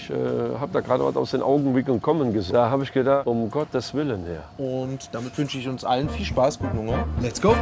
Ich habe da gerade was aus den Augenwinkeln kommen gesehen. Da habe ich gedacht, um Gottes Willen her. Und damit wünsche ich uns allen viel Spaß, guten Hunger. Let's go!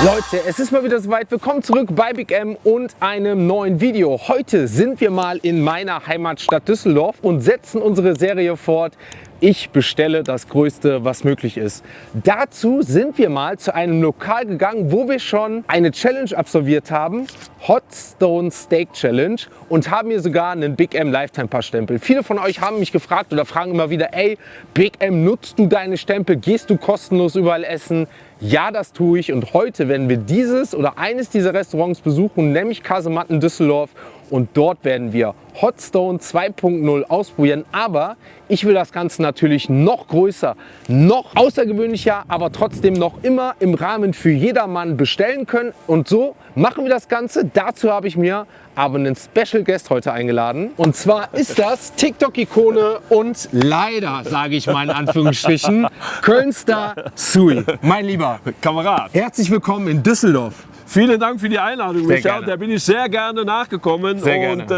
Leute, es ist mal wieder soweit. Willkommen zurück bei Big M und einem neuen Video. Heute sind wir mal in meiner Heimatstadt Düsseldorf und setzen unsere Serie fort. Ich bestelle das Größte, was möglich ist. Dazu sind wir mal zu einem Lokal gegangen, wo wir schon eine Challenge absolviert haben. Hot Stone Steak Challenge, und haben hier sogar einen Big M Lifetime Pass Stempel. Viele von euch haben mich gefragt oder fragen immer wieder, ey, Big M, nutzt du deine Stempel? Gehst du kostenlos überall essen? Ja, das tue ich, und heute werden wir dieses oder eines dieser Restaurants besuchen, nämlich Kasematt in Düsseldorf, und dort werden wir Hot Stone 2.0 ausprobieren. Aber ich will das Ganze natürlich noch größer, noch außergewöhnlicher, aber trotzdem noch immer im Rahmen für jedermann bestellen können. Und so machen wir das Ganze. Dazu habe ich mir aber einen Special Guest heute eingeladen. Und zwar ist das TikTok-Ikone und leider, sage ich mal in Anführungsstrichen, Köln-Star Sui. Mein Lieber Kamerad, herzlich willkommen in Düsseldorf. vielen Dank für die Einladung, Michael. gerne. Da bin ich sehr gerne nachgekommen. Sehr gerne. Und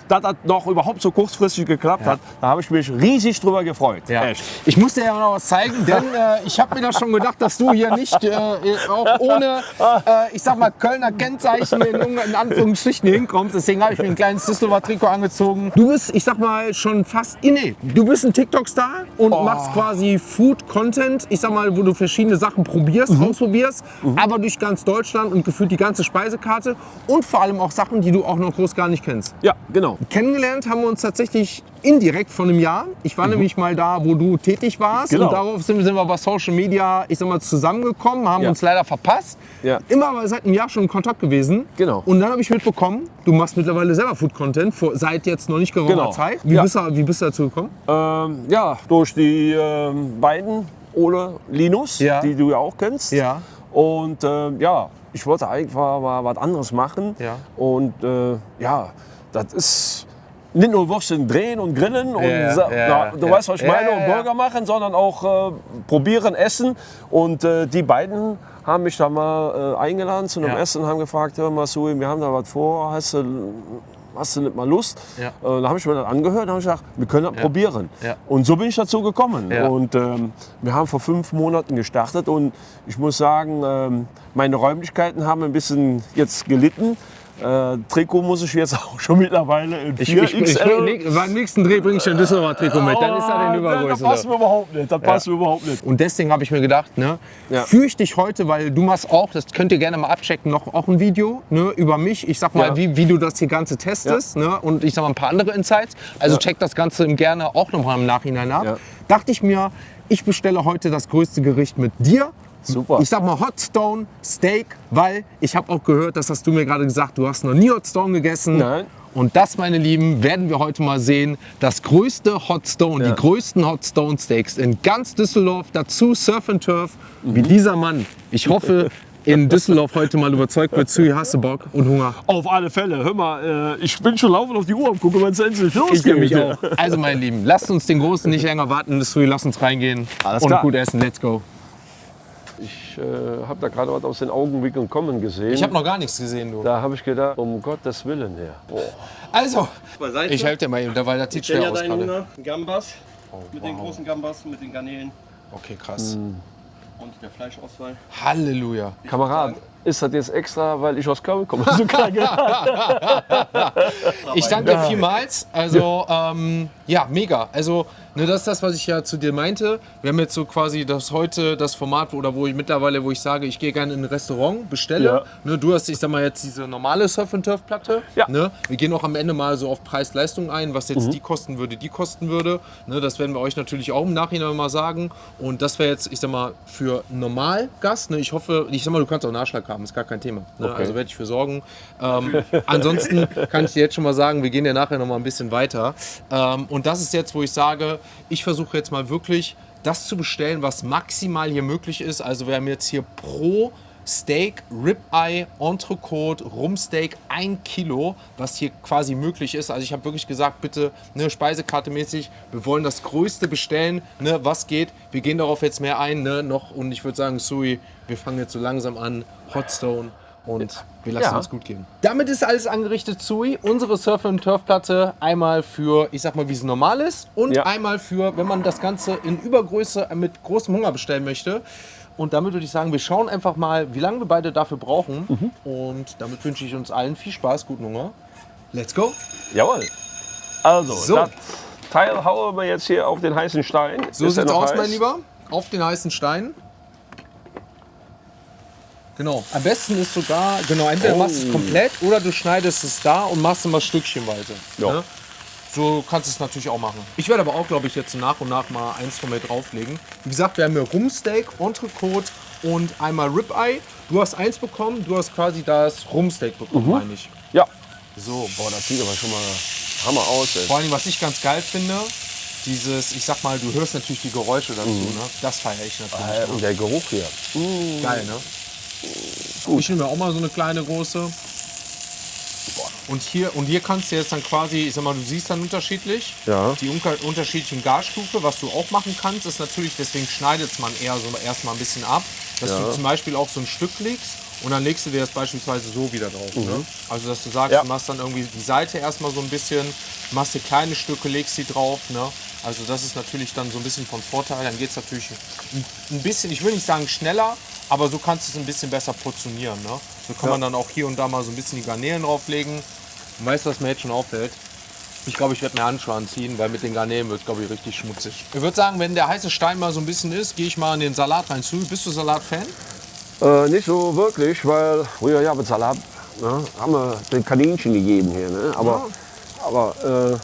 dass das noch überhaupt so kurzfristig geklappt hat, da habe ich mich riesig drüber gefreut. Ja. Echt. Ich muss dir ja noch was zeigen, denn ich habe mir da schon gedacht, dass du hier nicht auch ohne, ich sag mal, Kölner Kennzeichen in Anführungsstrichen hinkommst. Deswegen habe ich mir ein kleines Düsseldorfer Trikot angezogen. Du bist, ich sag mal, schon fast, du bist ein TikTok-Star und machst quasi Food-Content, ich sag mal, wo du verschiedene Sachen probierst, ausprobierst, aber durch ganz Deutschland und gefühlt die ganze Speisekarte, und vor allem auch Sachen, die du auch noch groß gar nicht kennst. Ja, genau. Kennengelernt haben wir uns tatsächlich indirekt vor einem Jahr. Ich war nämlich mal da, wo du tätig warst. Genau. Und darauf sind wir bei Social Media, ich sag mal, zusammengekommen, haben uns leider verpasst. Ja. Immer aber seit einem Jahr schon in Kontakt gewesen. Genau. Und dann habe ich mitbekommen, du machst mittlerweile selber Food-Content, seit jetzt noch nicht geraumer Zeit. Wie bist du dazu gekommen? Ja, durch die beiden, Ole, Linus, Ja. die du ja auch kennst. Ja. Und ja, ich wollte einfach mal was anderes machen. Ja. Und ja, das ist nicht nur Würstchen drehen und grillen und du weißt, was ich meine, und Burger machen, sondern auch probieren, essen. Und die beiden haben mich da mal eingeladen zu einem Essen und haben gefragt, hör mal, Sui, wir haben da was vor, hast du nicht mal Lust? Ja. Dann habe ich mir das angehört und habe gesagt, wir können das probieren. Ja. Und so bin ich dazu gekommen. Ja. Und wir haben vor 5 Monaten gestartet, und ich muss sagen, meine Räumlichkeiten haben ein bisschen jetzt gelitten. Trikot muss ich jetzt auch schon mittlerweile in 4XL. Beim nächsten Dreh bringe ich ein Düsseldorfer Trikot mit, dann ist er den Übergröße. Das passt mir überhaupt nicht. Das passt mir überhaupt nicht. Und deswegen habe ich mir gedacht, führe ich dich heute, weil du machst auch, das könnt ihr gerne mal abchecken, noch auch ein Video über mich. Ich sag mal, wie du das hier Ganze testest, und ich sag mal ein paar andere Insights. Also check das Ganze gerne auch nochmal im Nachhinein ab. Ja. Dachte ich mir, ich bestelle heute das größte Gericht mit dir. Super. Ich sag mal Hot Stone Steak, weil ich habe auch gehört, das hast du mir gerade gesagt, du hast noch nie Hot Stone gegessen. Nein. Und das, meine Lieben, werden wir heute mal sehen. Das größte Hot Stone, die größten Hot Stone Steaks in ganz Düsseldorf. Dazu Surf and Turf, wie dieser Mann. Ich hoffe, in Düsseldorf heute mal überzeugt wird. Sui, hast du Bock und Hunger? Auf alle Fälle. Hör mal, ich bin schon laufend auf die Uhr und gucke, wann es endlich losgeht. Ich nämlich auch. Also, meine Lieben, lasst uns den Großen nicht länger warten. Sui, lass uns reingehen. Alles und klar. gut essen. Let's go. Ich habe da gerade was aus den Augenwinkeln kommen gesehen. Ich habe noch gar nichts gesehen, du. Da habe ich gedacht, um Gottes Willen her. Boah. Also, Beiseite. ich helfe dir mal eben, weil das sieht Ich kenne schwer ja aus deinen gerade. Hunger. Gambas. Mit den großen Gambas, mit den Garnelen Okay, krass. und der Fleischauswahl. Halleluja. Kamerad, ist das jetzt extra, weil ich aus Köln komme? So krank. Ich danke dir vielmals. Also, ja, mega. Also, ne, das ist das, was ich ja zu dir meinte. Wir haben jetzt so quasi das Format, wo ich sage, ich gehe gerne in ein Restaurant, bestelle. Ja. Ne, du hast, ich sag mal, jetzt diese normale Surf-and-Turf-Platte. Ja. Ne? Wir gehen auch am Ende mal so auf Preis-Leistung ein, was jetzt die kosten würde. Ne, das werden wir euch natürlich auch im Nachhinein mal sagen. Und das wäre jetzt, ich sag mal, für Normalgast. Ne? Ich hoffe, du kannst auch Nachschlag haben, ist gar kein Thema. Ne? Okay. Also werde ich für sorgen. Ansonsten kann ich dir jetzt schon mal sagen, wir gehen ja nachher noch mal ein bisschen weiter. Und das ist jetzt, wo ich sage, ich versuche jetzt mal wirklich das zu bestellen, was maximal hier möglich ist. Also wir haben jetzt hier pro Steak, Ribeye, Entrecote, Rumpsteak 1 Kilo, was hier quasi möglich ist. Also ich habe wirklich gesagt, bitte, ne, Speisekarte mäßig, wir wollen das Größte bestellen, ne, was geht. Wir gehen darauf jetzt mehr ein, ne, noch, und ich würde sagen, Sui, wir fangen jetzt so langsam an, Hot Stone und wir lassen uns gut gehen. Damit ist alles angerichtet, Zui. Unsere Surf- und Turfplatte einmal für, ich sag mal, wie es normal ist und einmal für, wenn man das Ganze in Übergröße mit großem Hunger bestellen möchte. Und damit würde ich sagen, wir schauen einfach mal, wie lange wir beide dafür brauchen. Und damit wünsche ich uns allen viel Spaß, guten Hunger. Let's go! Jawohl. Also, das Teil hauen wir jetzt hier auf den heißen Stein. So sieht's aus, mein Lieber. Auf den heißen Stein. Genau. Am besten ist sogar, entweder machst du es komplett oder du schneidest es da und machst es mal stückchenweise. Ja. Ne? So kannst du es natürlich auch machen. Ich werde aber auch, glaube ich, jetzt nach und nach mal eins von mir drauflegen. Wie gesagt, wir haben hier Rumpsteak, Entrecote und einmal Ribeye. Du hast eins bekommen, du hast quasi das Rumpsteak bekommen, meine ich. Ja. So. Boah, das sieht aber schon mal Hammer aus. Ey. Vor allem, was ich ganz geil finde, dieses, ich sag mal, du hörst natürlich die Geräusche dazu, ne? Das feiere ich natürlich. Und der Geruch hier. Geil, ne? Ich nehme mir auch mal so eine kleine große. Und hier kannst du jetzt dann quasi, ich sag mal, du siehst dann unterschiedlich die unterschiedlichen Garstufe. Was du auch machen kannst, ist natürlich, deswegen schneidet man eher so erstmal ein bisschen ab, dass du zum Beispiel auch so ein Stück legst und dann legst du dir das beispielsweise so wieder drauf. Ne? Also dass du sagst, du machst dann irgendwie die Seite erstmal so ein bisschen, machst dir kleine Stücke, legst sie drauf. Ne? Also das ist natürlich dann so ein bisschen von Vorteil. Dann geht es natürlich ein bisschen, ich will nicht sagen schneller, aber so kannst du es ein bisschen besser portionieren. Ne? So kann man dann auch hier und da mal so ein bisschen die Garnelen drauflegen. Und weißt du, was mir jetzt schon auffällt? Ich glaube, ich werde mir Handschuhe anziehen, weil mit den Garnelen wird es, glaube ich, richtig schmutzig. Ich würde sagen, wenn der heiße Stein mal so ein bisschen ist, gehe ich mal in den Salat rein. Bist du Salat-Fan? Nicht so wirklich, weil früher mit Salat haben wir den Kaninchen gegeben hier. Ne? Aber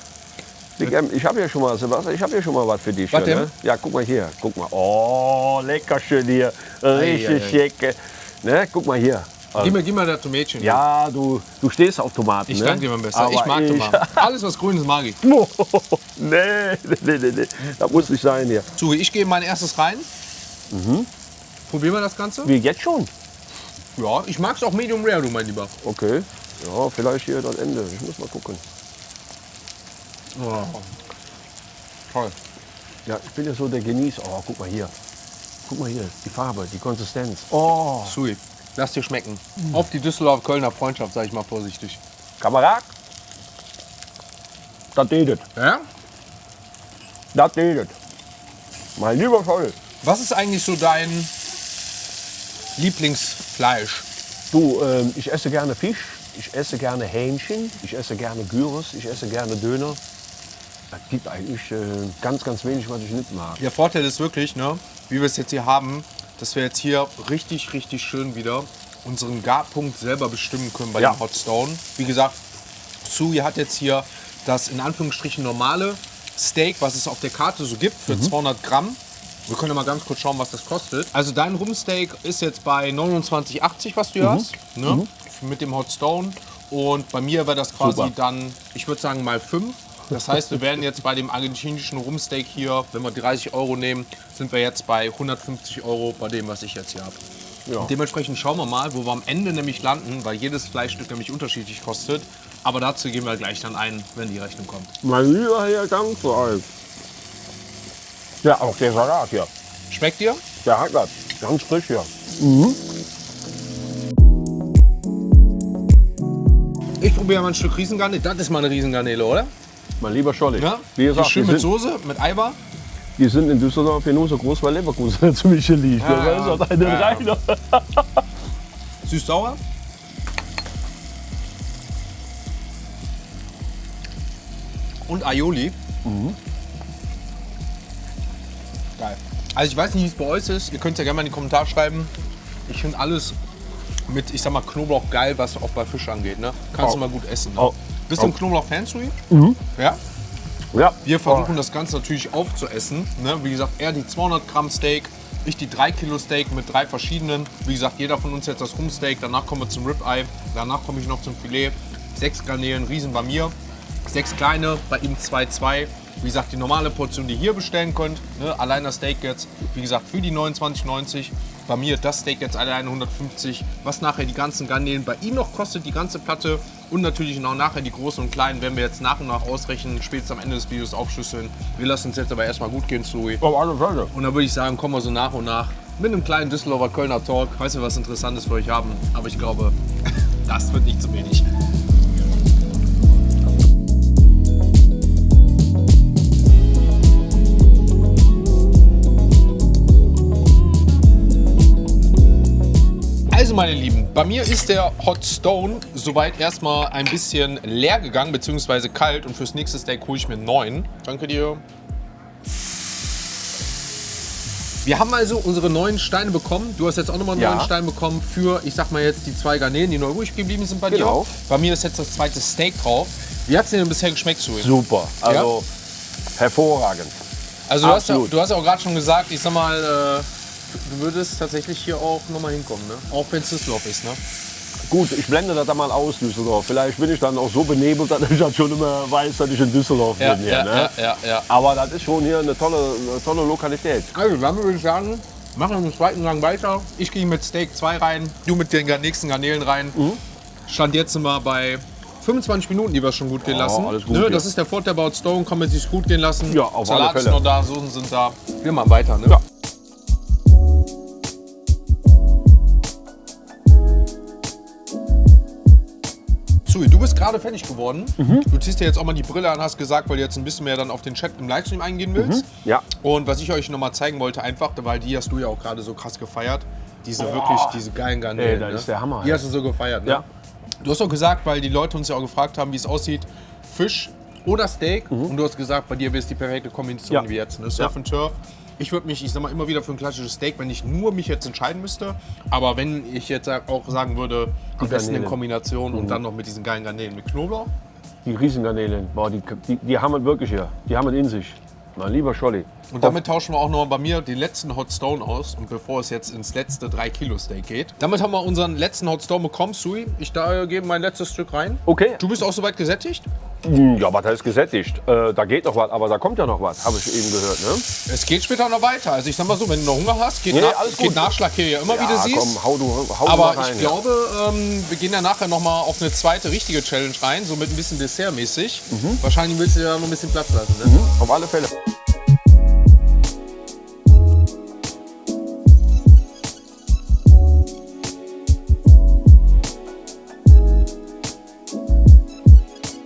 Big M, ich habe ja schon mal, Sebastian, ich habe ja schon mal was für dich. Was hier, denn? Ne? Ja, guck mal hier. Guck mal. Oh, lecker schön hier. Richtig schick. Ne? Guck mal hier. Gib mir das Tomätchen. Ja, du stehst auf Tomaten. Ich ne? danke dir, mein Bester. Aber Ich mag Tomaten. Alles, was grün ist, mag ich. Nee. Das muss nicht sein hier. So, ich gehe mein erstes rein. Probieren wir das Ganze? Wie, jetzt schon? Ja, ich mag es auch Medium Rare, du mein Lieber. Okay. Ja, vielleicht hier das Ende. Ich muss mal gucken. Oh. Toll. Ja, ich bin ja so der Genießer. Oh, guck mal hier. Guck mal hier, die Farbe, die Konsistenz. Oh. Sui, lass dir schmecken. Auf die Düsseldorf-Kölner Freundschaft, sag ich mal vorsichtig. Kamerad, das geht es. Ja? Das geht es. Mein lieber Scholl. Was ist eigentlich so dein Lieblingsfleisch? Du, ich esse gerne Fisch, ich esse gerne Hähnchen, ich esse gerne Gyros, ich esse gerne Döner. Es gibt eigentlich ganz, ganz wenig, was ich nicht mag. Der Vorteil ist wirklich, ne, wie wir es jetzt hier haben, dass wir jetzt hier richtig, richtig schön wieder unseren Garpunkt selber bestimmen können bei dem Hot Stone. Wie gesagt, Zui hat jetzt hier das in Anführungsstrichen normale Steak, was es auf der Karte so gibt, für 200 Gramm. Wir können mal ganz kurz schauen, was das kostet. Also dein Rumpsteak ist jetzt bei 29,80, was du hier hast, ne? Mit dem Hot Stone. Und bei mir wäre das quasi dann, ich würde sagen, mal 5. Das heißt, wir werden jetzt bei dem argentinischen Rumpsteak hier, wenn wir 30 € nehmen, sind wir jetzt bei 150 € bei dem, was ich jetzt hier habe. Ja. Und dementsprechend schauen wir mal, wo wir am Ende nämlich landen, weil jedes Fleischstück nämlich unterschiedlich kostet. Aber dazu gehen wir gleich dann ein, wenn die Rechnung kommt. Mein lieber Herr Dankfall. Ja, auch der Salat hier. Schmeckt dir? Der hat das. Ganz frisch hier. Ich probiere mal ein Stück Riesengarnele. Das ist mal eine Riesengarnele, oder? Mein lieber Scholli. Ja? Wie gesagt, schön mit Soße, mit Eiweiß. Die sind in Düsseldorf genauso so groß, weil Leverkusen ziemlich liegt. Ja, Da ist auch eine reiner. Süß-sauer. Und Aioli. Geil. Also ich weiß nicht, wie es bei euch ist. Ihr könnt es ja gerne mal in die Kommentare schreiben. Ich finde alles mit, ich sag mal, Knoblauch geil, was auch bei Fisch angeht. Ne? Kannst du mal gut essen. Ne? Bist du ein Knoblauch-Fan, Zui? Ja? Ja. Wir versuchen das Ganze natürlich aufzuessen. Ne? Wie gesagt, er die 200 Gramm Steak, ich die 3 Kilo Steak mit 3 verschiedenen. Wie gesagt, jeder von uns jetzt das Rumpsteak, danach kommen wir zum Ribeye, danach komme ich noch zum Filet. 6 Garnelen, Riesen bei mir, 6 kleine, bei ihm 2,2. Wie gesagt, die normale Portion, die ihr hier bestellen könnt, ne? Allein das Steak jetzt, wie gesagt, für die 29,90. Bei mir das Steak jetzt alleine 150, was nachher die ganzen Garnelen bei ihm noch kostet, die ganze Platte. Und natürlich noch nachher die großen und kleinen werden wir jetzt nach und nach ausrechnen, spätestens am Ende des Videos aufschlüsseln. Wir lassen uns jetzt aber erstmal gut gehen, Louis. Auf alle Fälle. Und dann würde ich sagen, kommen wir so nach und nach mit einem kleinen Düsseldorfer Kölner Talk, falls wir was Interessantes für euch haben. Aber ich glaube, das wird nicht zu wenig. Also meine Lieben, bei mir ist der Hot Stone soweit erstmal ein bisschen leer gegangen, beziehungsweise kalt. Und fürs nächste Steak hole ich mir einen neuen. Danke dir. Wir haben also unsere neuen Steine bekommen. Du hast jetzt auch nochmal einen neuen Stein bekommen für, ich sag mal jetzt, die 2 Garnelen, die neu ruhig geblieben sind bei dir. Bei mir ist jetzt das zweite Steak drauf. Wie hat es dir denn bisher geschmeckt, Sui? Super, also hervorragend. Also du hast ja auch gerade schon gesagt, ich sag mal, du würdest tatsächlich hier auch nochmal hinkommen, ne? Auch wenn es Düsseldorf ist, ne? Gut, ich blende das dann mal aus, Düsseldorf. Vielleicht bin ich dann auch so benebelt, dass ich dann schon immer weiß, dass ich in Düsseldorf bin. Hier, ne? Aber das ist schon hier eine tolle Lokalität. Also, dann würde ich sagen, machen wir im zweiten Gang weiter. Ich gehe mit Steak 2 rein, du mit den nächsten Garnelen rein. Stand jetzt sind wir bei 25 Minuten, die wir schon gut gehen lassen. Alles gut, ne? Das ist der Vorteil bei Hot Stone, kann man sich gut gehen lassen. Ja, auf Salat alle Fälle. ist noch da, Soßen sind da. Wir machen weiter, ne? Ja. Sui, du bist gerade fertig geworden. Du ziehst dir jetzt auch mal die Brille an, hast gesagt, weil du jetzt ein bisschen mehr dann auf den Chat im Livestream eingehen willst. Ja. Und was ich euch noch mal zeigen wollte, einfach, weil die hast du ja auch gerade so krass gefeiert, diese geilen Garnelen. Das ist der Hammer. Die hast du so gefeiert, ne? Ja. Du hast auch gesagt, weil die Leute uns ja auch gefragt haben, wie es aussieht, Fisch oder Steak. Und du hast gesagt, bei dir wäre es die perfekte Kombination wie jetzt, ne? Surf and Turf. Ich würde mich, ich sag mal, immer wieder für ein klassisches Steak, wenn ich nur mich jetzt entscheiden müsste. Aber wenn ich jetzt auch sagen würde, am besten in Kombination und dann noch mit diesen geilen Garnelen mit Knoblauch. Die Riesengarnelen, boah, die haben es wirklich hier. Die haben es in sich. Mein lieber Scholli. Und damit tauschen wir auch noch bei mir den letzten Hot Stone aus. Und bevor es jetzt ins letzte 3-Kilo-Steak geht. Damit haben wir unseren letzten Hot Stone bekommen. Sui, ich gebe mein letztes Stück rein. Okay. Du bist auch soweit gesättigt? Ja, aber das ist gesättigt. Da geht noch was, aber da kommt ja noch was, habe ich eben gehört. Ne? Es geht später noch weiter. Also ich sag mal so, wenn du noch Hunger hast, geht, geht Nachschlag hier ja immer, wie du siehst. Komm, hau du aber mal rein, ich glaube, wir gehen ja nachher noch mal auf eine zweite richtige Challenge rein, so mit ein bisschen Dessertmäßig. Wahrscheinlich willst du ja noch ein bisschen Platz lassen. Ne? Auf alle Fälle.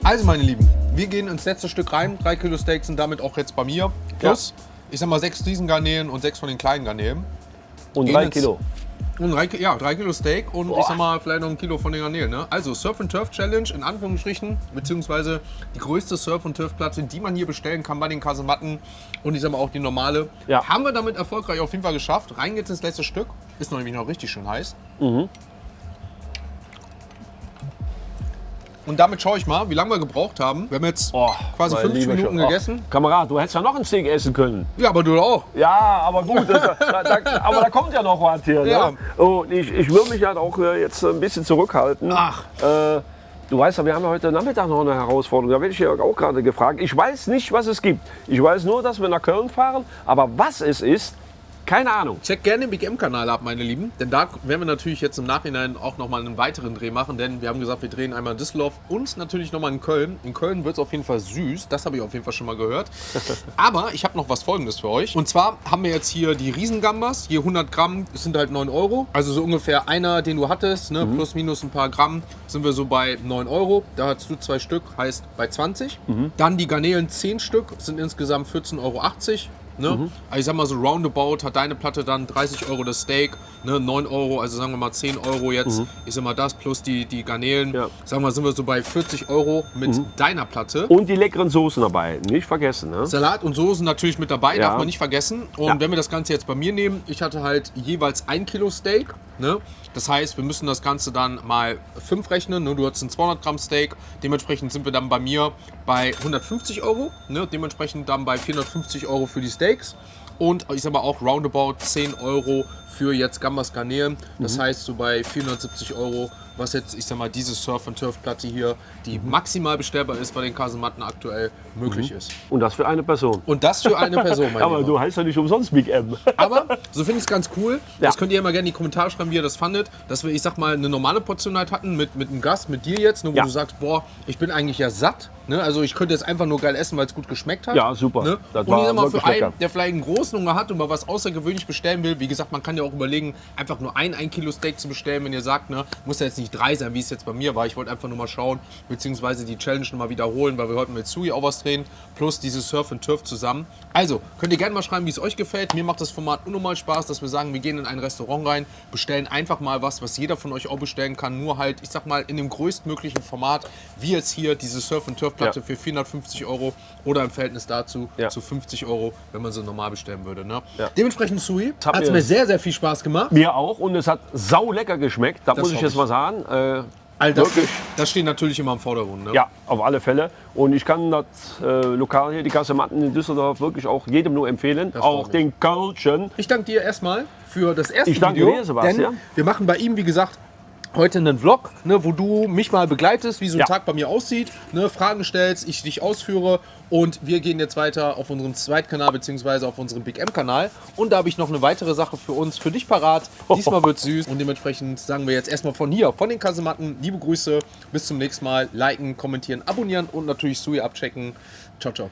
Also meine Lieben, wir gehen ins letzte Stück rein. 3 Kilo Steaks sind damit auch jetzt bei mir. Plus, ich sag mal 6 Riesengarnelen und 6 von den kleinen Garnelen. Und 3 Kilo. Und 3 Kilo Steak und ich sag mal vielleicht noch 1 Kilo von den Garnelen. Ne? Also Surf and Turf Challenge in Anführungsstrichen, beziehungsweise die größte Surf and Turf Platte, die man hier bestellen kann bei den Kasematten. Und ich sag mal auch die normale. Ja. Haben wir damit erfolgreich auf jeden Fall geschafft. Rein geht's ins letzte Stück. Ist noch nämlich noch richtig schön heiß. Und damit schaue ich mal, wie lange wir gebraucht haben. Wir haben jetzt quasi 50 Minuten gegessen. Kamerad, du hättest ja noch ein Steak essen können. Ja, aber du auch. Ja, aber gut, aber da kommt ja noch was hier. Ja. Ne? Und ich will mich halt auch jetzt ein bisschen zurückhalten. Du weißt ja, wir haben ja heute Nachmittag noch eine Herausforderung. Da werde ich ja auch gerade gefragt. Ich weiß nicht, was es gibt. Ich weiß nur, dass wir nach Köln fahren. Aber was es ist, keine Ahnung. Checkt gerne den Big M-Kanal ab, meine Lieben. Denn da werden wir natürlich jetzt im Nachhinein auch nochmal einen weiteren Dreh machen. Denn wir haben gesagt, wir drehen einmal in Düsseldorf und natürlich nochmal in Köln. In Köln wird es auf jeden Fall süß. Das habe ich auf jeden Fall schon mal gehört. Aber ich habe noch was Folgendes für euch. Und zwar haben wir jetzt hier die Riesengambas. Hier 100 Gramm, das sind halt 9 Euro. Also so ungefähr einer, den du hattest, ne? Plus minus ein paar Gramm, sind wir so bei 9 Euro. Da hast du 2 Stück, heißt bei 20. Dann die Garnelen 10 Stück, sind insgesamt 14,80 Euro. Ne? Also ich sag mal so roundabout hat deine Platte dann 30 Euro das Steak, ne? 9 Euro, also sagen wir mal 10 Euro jetzt. Ich sag mal das plus die Garnelen. Ja. Sagen wir mal, sind wir so bei 40 Euro mit deiner Platte. Und die leckeren Soßen dabei, nicht vergessen. Ne? Salat und Soßen natürlich mit dabei, darf man nicht vergessen. Und wenn wir das Ganze jetzt bei mir nehmen, ich hatte halt jeweils 1 Kilo Steak. Ne? Das heißt, wir müssen das Ganze dann mal 5 rechnen. Ne? Du hast ein 200 Gramm Steak. Dementsprechend sind wir dann bei mir bei 150 Euro. Ne? Dementsprechend dann bei 450 Euro für die Steaks. Und ich sag mal auch roundabout 10 Euro für jetzt Gambas Garnelen. Das heißt, so bei 470 Euro was jetzt, ich sag mal, diese Surf-and-Turf-Platte hier, die maximal bestellbar ist bei den Kasematten aktuell, möglich ist. Und das für eine Person. Und das für eine Person, mein Aber Lieber. du heißt ja nicht umsonst Big M. Aber so finde ich es ganz cool. Ja. Das könnt ihr immer gerne in die Kommentare schreiben, wie ihr das fandet. Dass wir, ich sag mal, eine normale Portion halt hatten mit einem Gast, mit dir jetzt, ne, wo Ja. du sagst, boah, ich bin eigentlich ja satt. Ne? Also ich könnte jetzt einfach nur geil essen, weil es gut geschmeckt hat. Ja, super. Ne? Das Und war ich sag mal, wirklich für einen, lecker. der vielleicht einen großen Hunger hat und mal was außergewöhnlich bestellen will, wie gesagt, man kann ja auch überlegen, einfach nur ein Kilo Steak zu bestellen, wenn ihr sagt, ne, muss ja jetzt nicht 3 sein, wie es jetzt bei mir war. Ich wollte einfach nur mal schauen, beziehungsweise die Challenge nochmal wiederholen, weil wir heute mit Sui auch was drehen, plus dieses Surf and Turf zusammen. Also, könnt ihr gerne mal schreiben, wie es euch gefällt. Mir macht das Format unnormal Spaß, dass wir sagen, wir gehen in ein Restaurant rein, bestellen einfach mal was jeder von euch auch bestellen kann, nur halt, ich sag mal, in dem größtmöglichen Format, wie jetzt hier diese Surf and Turf Platte für 450 € oder im Verhältnis dazu zu 50 €, wenn man so normal bestellen würde. Ne? Ja. Dementsprechend, Sui, Hat hat es mir mir sehr, sehr viel Spaß gemacht. Mir auch. Und es hat sau lecker geschmeckt. Das muss ich glaub jetzt mal sagen. All das, Wirklich? das steht natürlich immer im Vordergrund. Ne? Ja, auf alle Fälle. Und ich kann das Lokal hier, die Kasematten in Düsseldorf, wirklich auch jedem nur empfehlen. freut Auch mich. den Kölschen. Ich danke dir erstmal für das erste Ich danke Video. dir, Sebastian. Denn wir machen bei ihm, wie gesagt, heute einen Vlog, ne, wo du mich mal begleitest, wie so ein Ja. Tag bei mir aussieht, ne, Fragen stellst, ich dich ausführe und wir gehen jetzt weiter auf unserem Zweitkanal bzw. auf unserem Big M-Kanal. Und da habe ich noch eine weitere Sache für dich parat. Diesmal wird süß und dementsprechend sagen wir jetzt erstmal von hier, von den Kasematten, liebe Grüße, bis zum nächsten Mal, liken, kommentieren, abonnieren und natürlich Sui abchecken. Ciao, ciao.